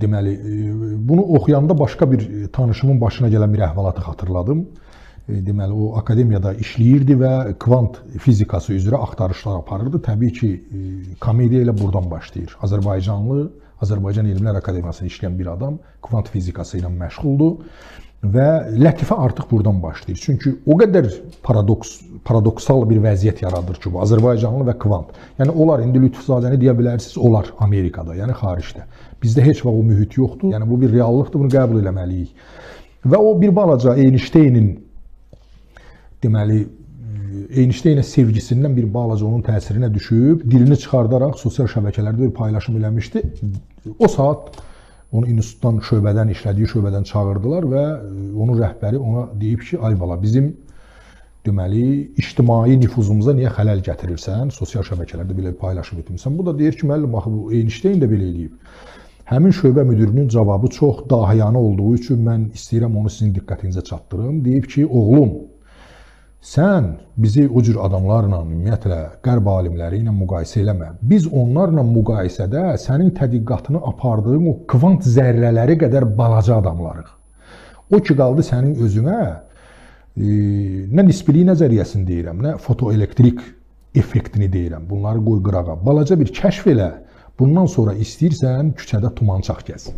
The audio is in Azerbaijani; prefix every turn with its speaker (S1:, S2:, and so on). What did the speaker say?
S1: deməli, bunu oxuyanda başqa bir tanışımın başına gələn bir əhvalatı xatırladım. Deməli, o akademiyada işləyirdi və kvant fizikası üzrə axtarışlar aparırdı. Təbii ki, komediya ilə buradan başlayır. Azərbaycan Elmlər Akademiyasında işləyən bir adam kvant fizikası ilə məşğuldur və lətifə artıq buradan başlayır. Çünki o qədər paradoksal bir vəziyyət yaradır ki, bu Azərbaycanlı və kvant. Yəni onlar indi Lütfuzadəni deyə bilərsiniz, onlar Amerikada, yəni xaricdə. Bizdə heç vaxt o mühit yoxdur. Yəni bu bir reallıqdır, bunu qəbul etməliyik. Və o bir balaca Einsteynin deməli, Einsteyne sevgisindən bir balaca onun təsirinə düşüb, dilini çıxardaraq sosial şəbəkələrdə bir paylaşım eləmişdi. O saat onu institutdan, işlədiyi şöbədən çağırdılar və onun rəhbəri ona deyib ki, ay bala, bizim deməli, ictimai nüfuzumuza niyə xələl gətirirsən, sosial şəbəkələrdə belə bir paylaşım etmirsən. Bu da deyir ki, müəllim, baxı, bu Einsteyn də belə eləyib. Həmin şöbə müdirinin cavabı çox dahiyanə olduğu üçün mən istəyirəm onu sizin diqqətinizə çatdırım. Deyib ki, oğlum, sən bizi o cür adamlarla, ümumiyyətlə, qərb alimləri ilə müqayisə eləmə. Biz onlarla müqayisədə sənin tədqiqatını apardığın o kvant zərrələri qədər balaca adamlarıq. O ki, qaldı sənin özünə, nə nisbilik nəzəriyyəsini deyirəm, nə fotoelektrik effektini deyirəm. Bunları qoy qırağa. Balaca bir kəşf elə, bundan sonra istəyirsən küçədə tumançaq gəz.